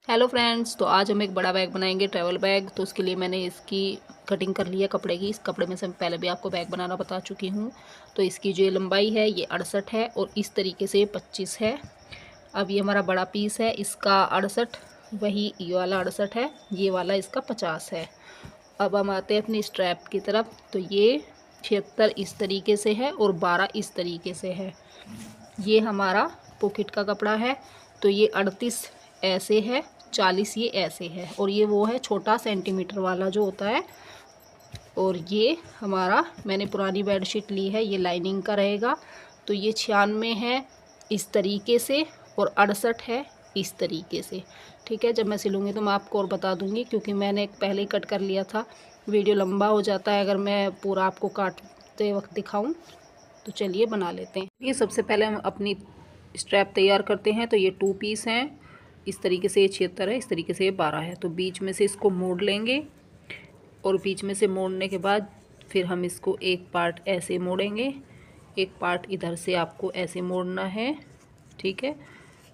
Hello friends, तो आज हम एक बड़ा बैग बनाएंगे, ट्रैवल बैग। तो उसके लिए मैंने इसकी कटिंग कर ली है कपड़े की। इस कपड़े में से मैं पहले भी आपको बैग बनाना बता चुकी हूँ। तो इसकी जो लंबाई है ये 68 है और इस तरीके से ये 25 है। अब ये हमारा बड़ा पीस है, इसका 68, वही ये वाला 68 है, ये वाला इसका 50 है। अब हम आते हैं अपनी स्ट्रैप की तरफ। तो ये 76 इस तरीके से है और 12 इस तरीके से है। ये हमारा पॉकेट का कपड़ा है। तो ये 38 ऐसे है, 40 ये ऐसे है, और ये वो है छोटा सेंटीमीटर वाला जो होता है। और ये हमारा मैंने पुरानी बेडशीट ली है, ये लाइनिंग का रहेगा। तो ये 96 है इस तरीके से और 68 है इस तरीके से। ठीक है, जब मैं सिलूँगी तो मैं आपको और बता दूँगी, क्योंकि मैंने पहले ही कट कर लिया था। वीडियो लंबा हो जाता है अगर मैं पूरा आपको काटते वक्त दिखाऊँ। तो चलिए बना लेते हैं। ये सबसे पहले हम अपनी स्ट्रैप तैयार करते हैं। तो ये 2 पीस हैं, इस तरीके से ये 76 है, इस तरीके से ये 12 है। तो बीच में से इसको मोड़ लेंगे और बीच में से मोड़ने के बाद फिर हम इसको एक पार्ट ऐसे मोड़ेंगे, एक पार्ट इधर से आपको ऐसे मोड़ना है। ठीक है,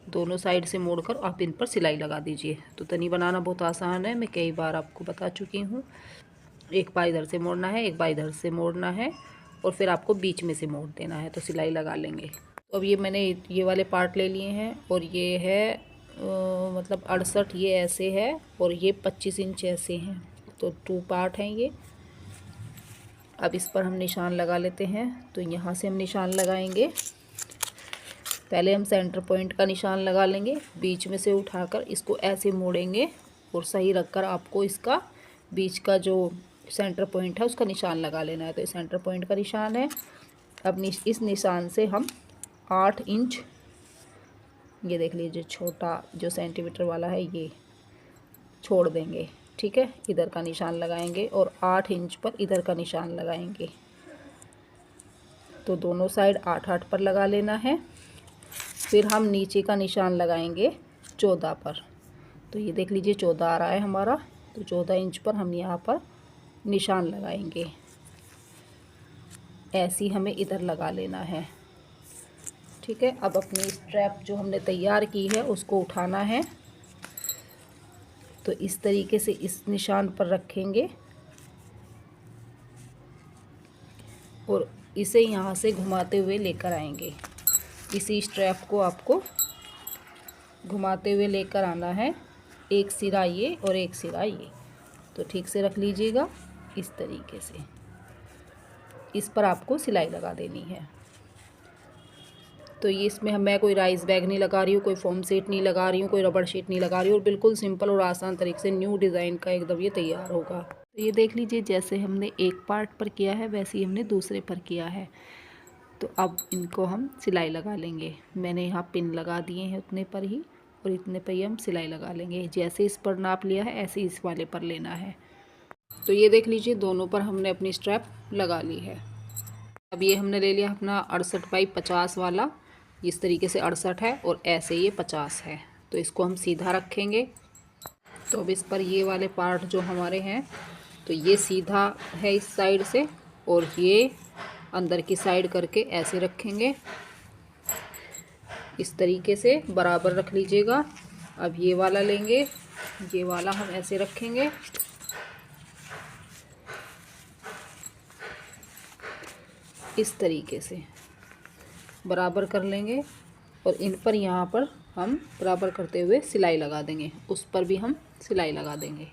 दोनों साइड से मोड़कर आप इन पर सिलाई लगा दीजिए। तो तनी बनाना बहुत आसान है, मैं कई बार आपको बता चुकी हूँ। एक बार इधर से मोड़ना है, एक बार इधर से मोड़ना है और फिर आपको बीच में से मोड़ देना है, तो सिलाई लगा लेंगे। तो अब ये मैंने ये वाले पार्ट ले लिए हैं और ये है मतलब 68 ये ऐसे है और ये 25 इंच ऐसे हैं। तो 2 पार्ट हैं ये। अब इस पर हम निशान लगा लेते हैं। तो यहाँ से हम निशान लगाएंगे। पहले हम सेंटर पॉइंट का निशान लगा लेंगे, बीच में से उठाकर इसको ऐसे मोड़ेंगे और सही रखकर आपको इसका बीच का जो सेंटर पॉइंट है उसका निशान लगा लेना है। तो ये सेंटर पॉइंट का निशान है। अब इस निशान से हम 8 इंच, ये देख लीजिए छोटा जो सेंटीमीटर वाला है ये छोड़ देंगे। ठीक है, इधर का निशान लगाएंगे और 8 इंच पर इधर का निशान लगाएंगे। तो दोनों साइड 8-8 पर लगा लेना है। फिर हम नीचे का निशान लगाएंगे 14 पर। तो ये देख लीजिए 14 आ रहा है हमारा। तो 14 इंच पर हम यहाँ पर निशान लगाएंगे। ऐसी हमें इधर लगा लेना है। ठीक है, अब अपनी स्ट्रैप जो हमने तैयार की है उसको उठाना है। तो इस तरीके से इस निशान पर रखेंगे और इसे यहाँ से घुमाते हुए लेकर आएंगे। इसी स्ट्रैप को आपको घुमाते हुए लेकर आना है, एक सिरा ये और एक सिरा ये। तो ठीक से रख लीजिएगा इस तरीके से। इस पर आपको सिलाई लगा देनी है। तो ये इसमें मैं कोई राइस बैग नहीं लगा रही हूँ, कोई फोम शीट नहीं लगा रही हूँ, कोई रबड़ शीट नहीं लगा रही हूँ, और बिल्कुल सिंपल और आसान तरीके से न्यू डिज़ाइन का एकदम ये तैयार होगा। तो ये देख लीजिए जैसे हमने एक पार्ट पर किया है वैसे ही हमने दूसरे पर किया है। तो अब इनको हम सिलाई लगा लेंगे। मैंने यहाँ पिन लगा दिए हैं उतने पर ही, और इतने पर ही हम सिलाई लगा लेंगे। जैसे इस पर नाप लिया है ऐसे इस वाले पर लेना है। तो ये देख लीजिए दोनों पर हमने अपनी स्ट्रैप लगा ली है। अब ये हमने ले लिया अपना 68 बाई 50 वाला। इस तरीके से 68 है और ऐसे ये 50 है। तो इसको हम सीधा रखेंगे। तो अब इस पर ये वाले पार्ट जो हमारे हैं, तो ये सीधा है इस साइड से और ये अंदर की साइड करके ऐसे रखेंगे। इस तरीके से बराबर रख लीजिएगा। अब ये वाला लेंगे, ये वाला हम ऐसे रखेंगे। इस तरीके से बराबर कर लेंगे और इन पर यहाँ पर हम बराबर करते हुए सिलाई लगा देंगे। उस पर भी हम सिलाई लगा देंगे।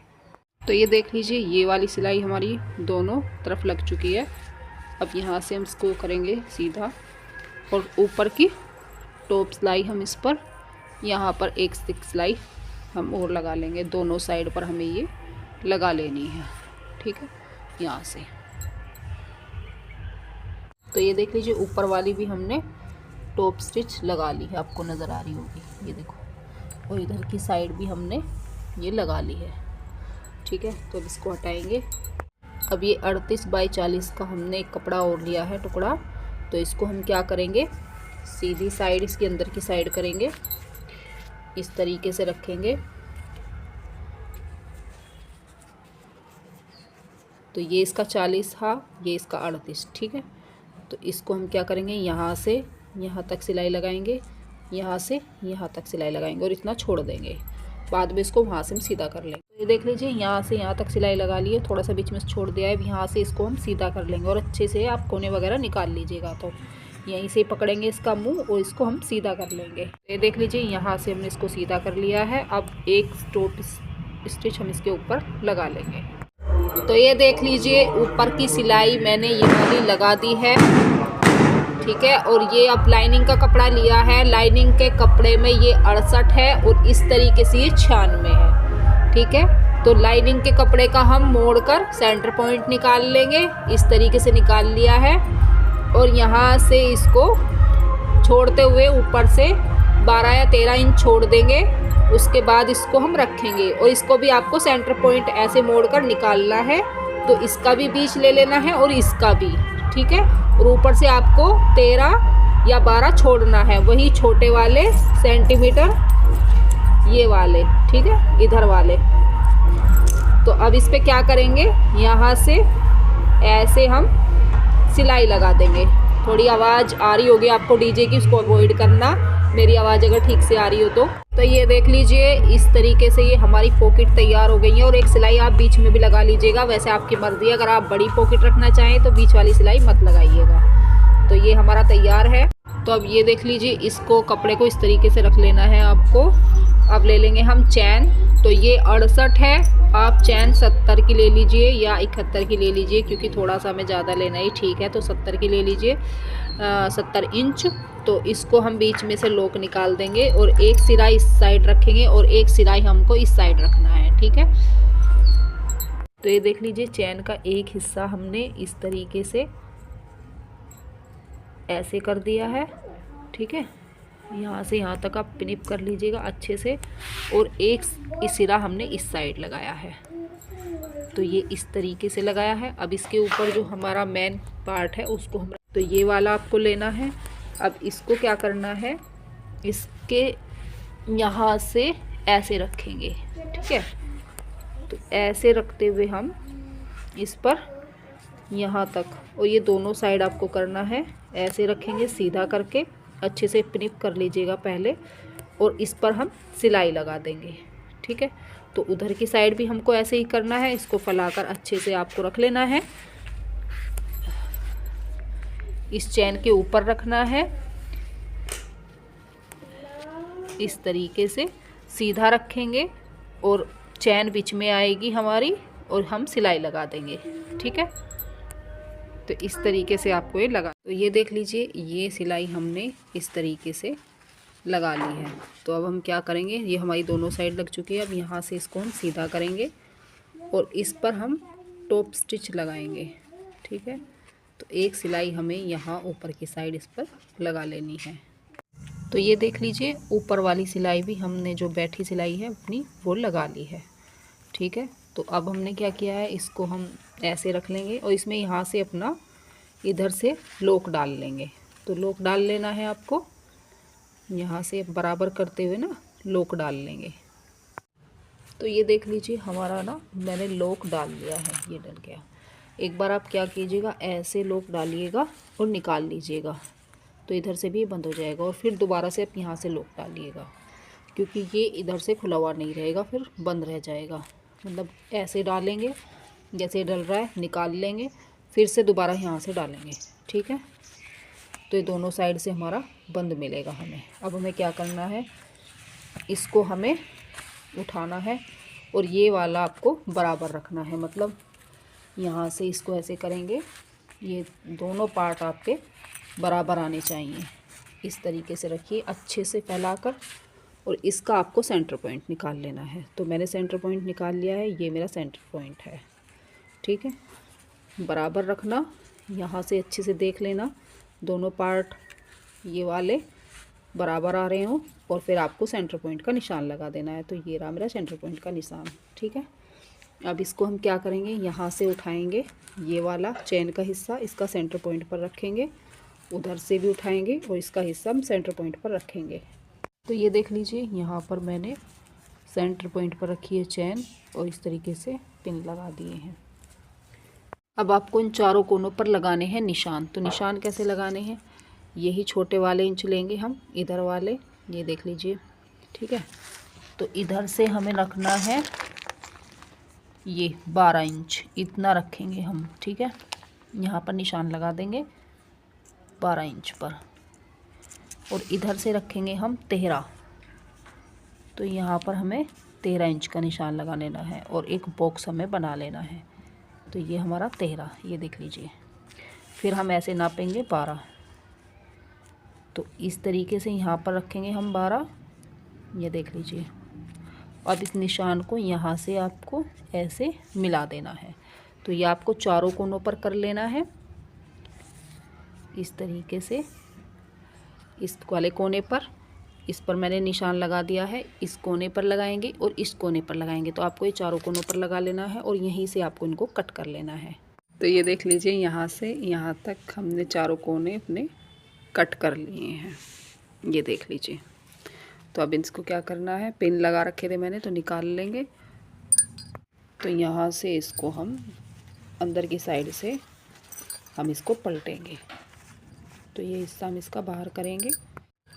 तो ये देख लीजिए ये वाली सिलाई हमारी दोनों तरफ लग चुकी है। अब यहाँ से हम इसको करेंगे सीधा और ऊपर की टॉप सिलाई हम इस पर यहाँ पर एक सिलाई हम और लगा लेंगे। दोनों साइड पर हमें ये लगा लेनी है। ठीक है, यहाँ से। तो ये देख लीजिए ऊपर वाली भी हमने टॉप स्टिच लगा ली है, आपको नज़र आ रही होगी, ये देखो। और इधर की साइड भी हमने ये लगा ली है। ठीक है, तो अब इसको हटाएंगे। अब ये 38 बाई 40 का हमने एक कपड़ा और लिया है टुकड़ा। तो इसको हम क्या करेंगे, सीधी साइड इसके अंदर की साइड करेंगे, इस तरीके से रखेंगे। तो ये इसका 40 था, ये इसका 38। ठीक है, तो इसको हम क्या करेंगे, यहाँ से यहाँ तक सिलाई लगाएंगे, यहाँ से यहाँ तक सिलाई लगाएंगे और इतना छोड़ देंगे। बाद में इसको वहाँ से हम सीधा कर लेंगे। तो ये देख लीजिए यहाँ से यहाँ तक सिलाई लगा ली है, थोड़ा सा बीच में छोड़ दिया है, यहाँ से इसको हम सीधा कर लेंगे और अच्छे से आप कोने वगैरह निकाल लीजिएगा। तो यहीं से पकड़ेंगे इसका मुंह और इसको हम सीधा कर लेंगे। ये देख लीजिए यहाँ से हमने इसको सीधा कर लिया है। अब एक टॉप स्टिच हम इसके ऊपर लगा लेंगे। तो ये देख लीजिए ऊपर की सिलाई मैंने ये वाली लगा दी है, ठीक है। और ये अब लाइनिंग का कपड़ा लिया है, लाइनिंग के कपड़े में ये 68 है और इस तरीके से ये 96 है, ठीक है। तो लाइनिंग के कपड़े का हम मोड़कर सेंटर पॉइंट निकाल लेंगे, इस तरीके से निकाल लिया है। और यहाँ से इसको छोड़ते हुए ऊपर से 12 या 13 इंच छोड़ देंगे, उसके बाद इसको हम रखेंगे। और इसको भी आपको सेंटर पॉइंट ऐसे मोड़कर निकालना है, तो इसका भी बीच ले लेना है और इसका भी, ठीक है। और ऊपर से आपको 13 या 12 छोड़ना है, वही छोटे वाले सेंटीमीटर ये वाले, ठीक है, इधर वाले। तो अब इस पे क्या करेंगे, यहाँ से ऐसे हम सिलाई लगा देंगे। थोड़ी आवाज़ आ रही होगी आपको डीजे की, उसको अवॉइड करना, मेरी आवाज़ अगर ठीक से आ रही हो तो ये देख लीजिए इस तरीके से ये हमारी पॉकेट तैयार हो गई है। और एक सिलाई आप बीच में भी लगा लीजिएगा, वैसे आपकी मर्ज़ी है, अगर आप बड़ी पॉकेट रखना चाहें तो बीच वाली सिलाई मत लगाइएगा। तो ये हमारा तैयार है। तो अब ये देख लीजिए इसको कपड़े को इस तरीके से रख लेना है आपको। अब ले लेंगे हम चैन, तो ये 68 है, आप चैन 70 की ले लीजिए या 71 की ले लीजिए, क्योंकि थोड़ा सा हमें ज़्यादा लेना ही ठीक है, तो 70 की ले लीजिए, 70 इंच। तो इसको हम बीच में से लॉक निकाल देंगे और एक सिरा इस साइड रखेंगे और एक सिराई हमको इस साइड रखना है, ठीक है। तो ये देख लीजिए चैन का एक हिस्सा हमने इस तरीके से ऐसे कर दिया है, ठीक है। यहाँ से यहाँ तक आप पिनिप कर लीजिएगा अच्छे से। और एक इस सिरा हमने इस साइड लगाया है, तो ये इस तरीके से लगाया है। अब इसके ऊपर जो हमारा मेन पार्ट है उसको हम, तो ये वाला आपको लेना है। अब इसको क्या करना है, इसके यहाँ से ऐसे रखेंगे, ठीक है। तो ऐसे रखते हुए हम इस पर यहाँ तक, और ये दोनों साइड आपको करना है, ऐसे रखेंगे सीधा करके, अच्छे से पिनिप कर लीजिएगा पहले। और इस पर हम सिलाई लगा देंगे, ठीक है। तो उधर की साइड भी हमको ऐसे ही करना है, इसको फैलाकर अच्छे से आपको रख लेना है, इस चैन के ऊपर रखना है, इस तरीके से सीधा रखेंगे और चैन बीच में आएगी हमारी और हम सिलाई लगा देंगे, ठीक है। तो इस तरीके से आपको ये लगा, तो ये देख लीजिए ये सिलाई हमने इस तरीके से लगा ली है। तो अब हम क्या करेंगे, ये हमारी दोनों साइड लग चुकी है, अब यहाँ से इसको हम सीधा करेंगे और इस पर हम टॉप स्टिच लगाएंगे, ठीक है। तो एक सिलाई हमें यहाँ ऊपर की साइड इस पर लगा लेनी है। तो ये देख लीजिए ऊपर वाली सिलाई भी हमने जो बैठी सिलाई है अपनी वो लगा ली है, ठीक है। तो अब हमने क्या किया है, इसको हम ऐसे रख लेंगे और इसमें यहाँ से अपना इधर से लॉक डाल लेंगे। तो लॉक डाल लेना है आपको, यहाँ से बराबर करते हुए ना लॉक डाल लेंगे। तो ये देख लीजिए हमारा ना मैंने लॉक डाल लिया है, ये डल गया। एक बार आप क्या कीजिएगा, ऐसे लॉक डालिएगा और निकाल लीजिएगा, तो इधर से भी बंद हो जाएगा। और फिर दोबारा से आप यहाँ से लॉक डालिएगा, क्योंकि ये इधर से खुला हुआ नहीं रहेगा, फिर बंद रह जाएगा। मतलब ऐसे डालेंगे जैसे डल रहा है, निकाल लेंगे, फिर से दोबारा यहाँ से डालेंगे, ठीक है। तो ये दोनों साइड से हमारा बंद मिलेगा हमें। अब हमें क्या करना है, इसको हमें उठाना है और ये वाला आपको बराबर रखना है, मतलब यहाँ से इसको ऐसे करेंगे, ये दोनों पार्ट आपके बराबर आने चाहिए। इस तरीके से रखिए अच्छे से फैलाकर, और इसका आपको सेंटर पॉइंट निकाल लेना है। तो मैंने सेंटर पॉइंट निकाल लिया है, ये मेरा सेंटर पॉइंट है, ठीक है। बराबर रखना, यहाँ से अच्छे से देख लेना दोनों पार्ट ये वाले बराबर आ रहे हों, और फिर आपको सेंटर पॉइंट का निशान लगा देना है। तो ये रहा मेरा सेंटर पॉइंट का निशान, ठीक है। अब इसको हम क्या करेंगे, यहाँ से उठाएंगे ये वाला चैन का हिस्सा, इसका सेंटर पॉइंट पर रखेंगे, उधर से भी उठाएंगे और इसका हिस्सा हम सेंटर पॉइंट पर रखेंगे। तो ये देख लीजिए यहाँ पर मैंने सेंटर पॉइंट पर रखी है चैन और इस तरीके से पिन लगा दिए हैं। अब आपको इन चारों कोनों पर लगाने हैं निशान। तो निशान कैसे लगाने हैं, यही छोटे वाले इंच लेंगे हम, इधर वाले, ये देख लीजिए, ठीक है। तो इधर से हमें रखना है ये 12 इंच, इतना रखेंगे हम, ठीक है। यहाँ पर निशान लगा देंगे 12 इंच पर, और इधर से रखेंगे हम 13, तो यहाँ पर हमें 13 इंच का निशान लगा लेना है और एक बॉक्स हमें बना लेना है। तो ये हमारा 13, ये देख लीजिए। फिर हम ऐसे नापेंगे 12, तो इस तरीके से यहाँ पर रखेंगे हम 12, ये देख लीजिए। अब इस निशान को यहाँ से आपको ऐसे मिला देना है। तो ये आपको चारों कोनों पर कर लेना है इस तरीके से। इस वाले कोने पर, इस पर मैंने निशान लगा दिया है, इस कोने पर लगाएंगे और इस कोने पर लगाएंगे। तो आपको ये चारों कोनों पर लगा लेना है और यहीं से आपको इनको कट कर लेना है। तो ये देख लीजिए, यहाँ से यहाँ तक हमने चारों कोने अपने कट कर लिए हैं, ये देख लीजिए। तो अब इसको क्या करना है, पिन लगा रखे थे मैंने, तो निकाल लेंगे। तो यहाँ से इसको हम अंदर की साइड से हम इसको पलटेंगे। तो ये हिस्सा हम इसका बाहर करेंगे।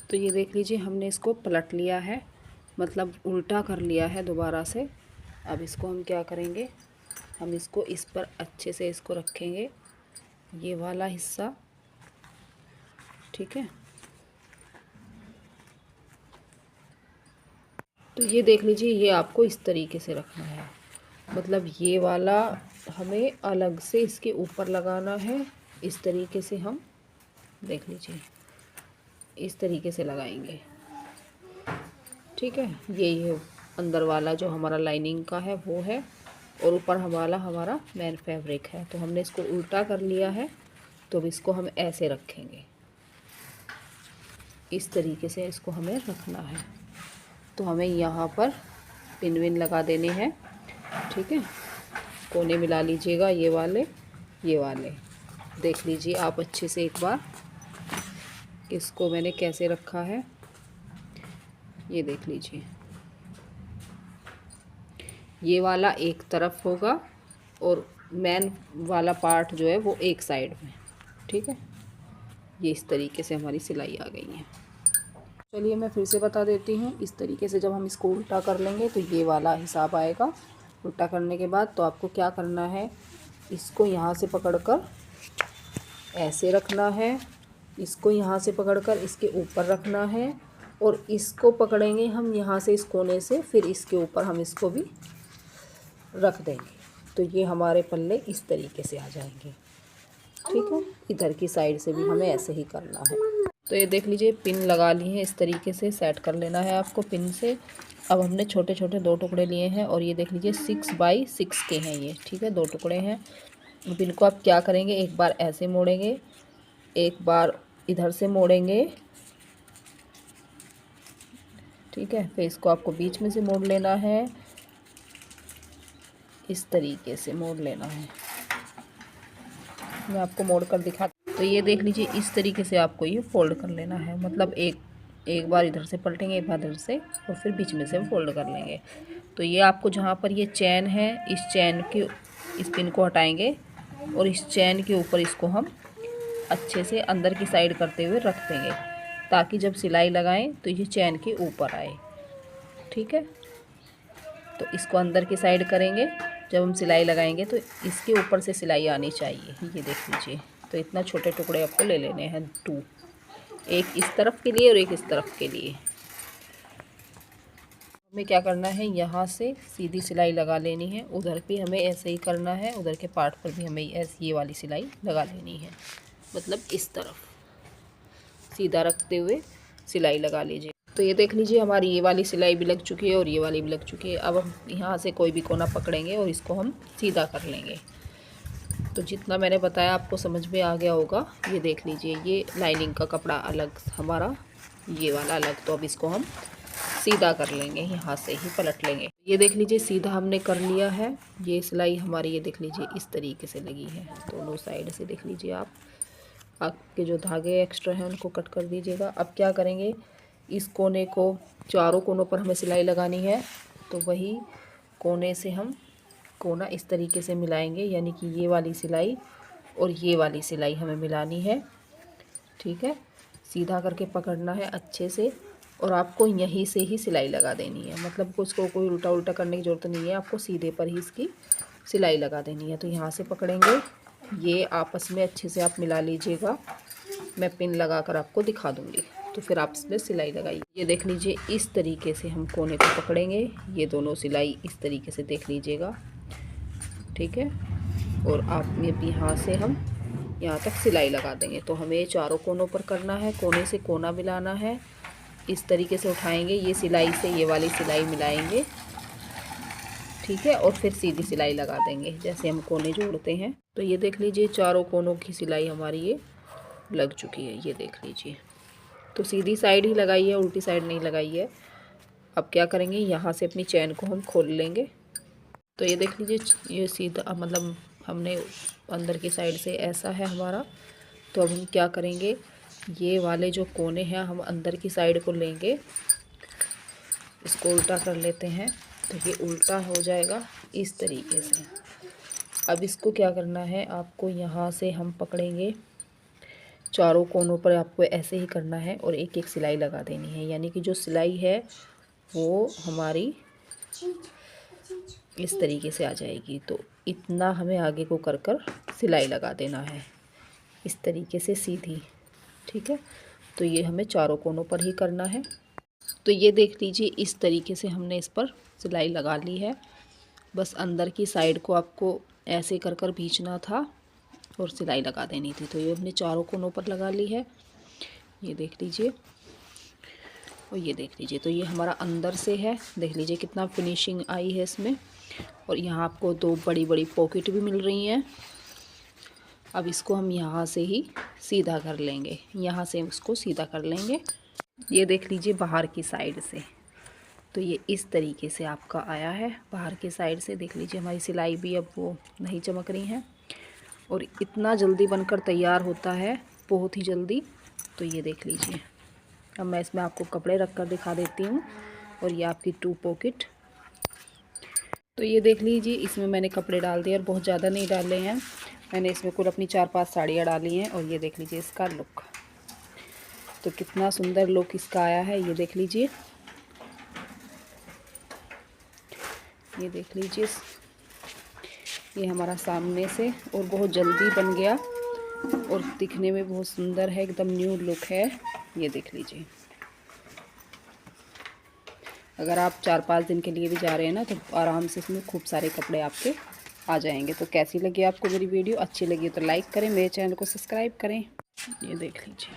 तो ये देख लीजिए, हमने इसको पलट लिया है, मतलब उल्टा कर लिया है दोबारा से। अब इसको हम क्या करेंगे, हम इसको इस पर अच्छे से इसको रखेंगे, ये वाला हिस्सा, ठीक है। तो ये देख लीजिए, ये आपको इस तरीके से रखना है, मतलब ये वाला हमें अलग से इसके ऊपर लगाना है। इस तरीके से हम, देख लीजिए, इस तरीके से लगाएंगे, ठीक है। ये अंदर वाला जो हमारा लाइनिंग का है वो है, और ऊपर हमारा मेन फैब्रिक है। तो हमने इसको उल्टा कर लिया है, तो अब इसको हम ऐसे रखेंगे, इस तरीके से इसको हमें रखना है। तो हमें यहाँ पर पिन विन लगा देने हैं, ठीक है। कोने मिला लीजिएगा, ये वाले देख लीजिए आप अच्छे से एक बार, इसको मैंने कैसे रखा है, ये देख लीजिए। ये वाला एक तरफ होगा और मेन वाला पार्ट जो है वो एक साइड में, ठीक है। ये इस तरीके से हमारी सिलाई आ गई है। चलिए मैं फिर से बता देती हूँ। इस तरीके से जब हम इसको उल्टा कर लेंगे तो ये वाला हिसाब आएगा। उल्टा करने के बाद तो आपको क्या करना है, इसको यहाँ से पकड़कर ऐसे रखना है, इसको यहाँ से पकड़कर इसके ऊपर रखना है, और इसको पकड़ेंगे हम यहाँ से इस कोने से, फिर इसके ऊपर हम इसको भी रख देंगे। तो ये हमारे पल्ले इस तरीके से आ जाएंगे, ठीक है। इधर की साइड से भी हमें ऐसे ही करना है। तो ये देख लीजिए, पिन लगा ली है, इस तरीके से सेट कर लेना है आपको पिन से। अब हमने छोटे छोटे 2 टुकड़े लिए हैं, और ये देख लीजिए 6 बाई 6 के हैं ये, ठीक है। 2 टुकड़े हैं। अब इनको आप क्या करेंगे, एक बार ऐसे मोड़ेंगे, एक बार इधर से मोड़ेंगे, ठीक है। फिर इसको आपको बीच में से मोड़ लेना है, इस तरीके से मोड़ लेना है। मैं आपको मोड़ कर दिखा। तो ये देख लीजिए, इस तरीके से आपको ये फोल्ड कर लेना है, मतलब एक बार इधर से पलटेंगे, एक बार इधर से, और फिर बीच में से फोल्ड कर लेंगे। तो ये आपको जहाँ पर ये चैन है, इस चैन की, इस पिन को हटाएंगे और इस चैन के ऊपर इसको हम अच्छे से अंदर की साइड करते हुए रख देंगे, ताकि जब सिलाई लगाएं तो ये चैन के ऊपर आए, ठीक है। तो इसको अंदर की साइड करेंगे, जब हम सिलाई लगाएंगे तो इसके ऊपर से सिलाई आनी चाहिए, ये देख लीजिए। तो इतना छोटे टुकड़े आपको ले लेने हैं 2, एक इस तरफ के लिए और एक इस तरफ के लिए। हमें क्या करना है, यहाँ से सीधी सिलाई लगा लेनी है, उधर भी हमें ऐसे ही करना है, उधर के पार्ट पर भी हमें ऐसे ये वाली सिलाई लगा लेनी है, मतलब इस तरफ सीधा रखते हुए सिलाई लगा लीजिए। तो ये देख लीजिए, हमारी ये वाली सिलाई भी लग चुकी है और ये वाली भी लग चुकी है। अब हम यहाँ से कोई भी कोना पकड़ेंगे और इसको हम सीधा कर लेंगे। तो जितना मैंने बताया आपको समझ में आ गया होगा। ये देख लीजिए, ये लाइनिंग का कपड़ा अलग हमारा, ये वाला अलग। तो अब इसको हम सीधा कर लेंगे, यहाँ से ही पलट लेंगे। ये देख लीजिए, सीधा हमने कर लिया है। ये सिलाई हमारी, ये देख लीजिए, इस तरीके से लगी है दोनों साइड से। देख लीजिए आप, आपके जो धागे एक्स्ट्रा हैं उनको कट कर दीजिएगा। अब क्या करेंगे, इस कोने को, चारों कोनों पर हमें सिलाई लगानी है, तो वही कोने से हम कोना इस तरीके से मिलाएंगे, यानी कि ये वाली सिलाई और ये वाली सिलाई हमें मिलानी है, ठीक है। सीधा करके पकड़ना है अच्छे से और आपको यहीं से ही सिलाई लगा देनी है, मतलब उसको कोई उल्टा उल्टा करने की ज़रूरत नहीं है, आपको सीधे पर ही इसकी सिलाई लगा देनी है। तो यहाँ से पकड़ेंगे, ये आपस में अच्छे से आप मिला लीजिएगा। मैं पिन लगा कर आपको दिखा दूँगी, तो फिर आप इसमें सिलाई लगाइए। ये देख लीजिए, इस तरीके से हम कोने को पकड़ेंगे, ये दोनों सिलाई इस तरीके से देख लीजिएगा, ठीक है। और आप ये यहाँ से हम यहाँ तक सिलाई लगा देंगे। तो हमें चारों कोनों पर करना है, कोने से कोना मिलाना है, इस तरीके से उठाएंगे, ये सिलाई से ये वाली सिलाई मिलाएंगे, ठीक है। और फिर सीधी सिलाई लगा देंगे जैसे हम कोने जोड़ते हैं। तो ये देख लीजिए, चारों कोनों की सिलाई हमारी ये लग चुकी है, ये देख लीजिए। तो सीधी साइड ही लगाई है, उल्टी साइड नहीं लगाई है। अब क्या करेंगे, यहाँ से अपनी चैन को हम खोल लेंगे। तो ये देख लीजिए, ये सीधा मतलब हमने अंदर की साइड से ऐसा है हमारा। तो अब हम क्या करेंगे, ये वाले जो कोने हैं हम अंदर की साइड को लेंगे, इसको उल्टा कर लेते हैं। तो ये उल्टा हो जाएगा इस तरीके से। अब इसको क्या करना है, आपको यहाँ से हम पकड़ेंगे, चारों कोनों पर आपको ऐसे ही करना है और एक एक सिलाई लगा देनी है। यानी कि जो सिलाई है वो हमारी इस तरीके से आ जाएगी। तो इतना हमें आगे को कर कर सिलाई लगा देना है, इस तरीके से सीधी, ठीक है। तो ये हमें चारों कोनों पर ही करना है। तो ये देख लीजिए, इस तरीके से हमने इस पर सिलाई लगा ली है। बस अंदर की साइड को आपको ऐसे कर कर खींचना था और सिलाई लगा देनी थी। तो ये हमने चारों कोनों पर लगा ली है, ये देख लीजिए। और ये देख लीजिए, तो ये हमारा अंदर से है, देख लीजिए कितना फिनिशिंग आई है इसमें। और यहाँ आपको दो बड़ी बड़ी पॉकेट भी मिल रही हैं। अब इसको हम यहाँ से ही सीधा कर लेंगे, यहाँ से उसको सीधा कर लेंगे। ये देख लीजिए बाहर की साइड से, तो ये इस तरीके से आपका आया है बाहर की साइड से। देख लीजिए हमारी सिलाई भी अब वो नहीं चमक रही हैं और इतना जल्दी बनकर तैयार होता है, बहुत ही जल्दी। तो ये देख लीजिए, अब मैं इसमें आपको कपड़े रख कर दिखा देती हूँ। और ये आपकी 2 पॉकेट। तो ये देख लीजिए, इसमें मैंने कपड़े डाल दिए और बहुत ज़्यादा नहीं डाले हैं मैंने, इसमें कुल अपनी 4-5 साड़ियाँ डाली हैं। और ये देख लीजिए इसका लुक, तो कितना सुंदर लुक इसका आया है, ये देख लीजिए। ये देख लीजिए, ये हमारा सामने से और बहुत जल्दी बन गया और दिखने में बहुत सुंदर है, एकदम न्यू लुक है। ये देख लीजिए, अगर आप 4-5 दिन के लिए भी जा रहे हैं ना, तो आराम से इसमें खूब सारे कपड़े आपके आ जाएंगे। तो कैसी लगी आपको मेरी वीडियो, अच्छी लगी तो लाइक करें, मेरे चैनल को सब्सक्राइब करें। ये देख लीजिए।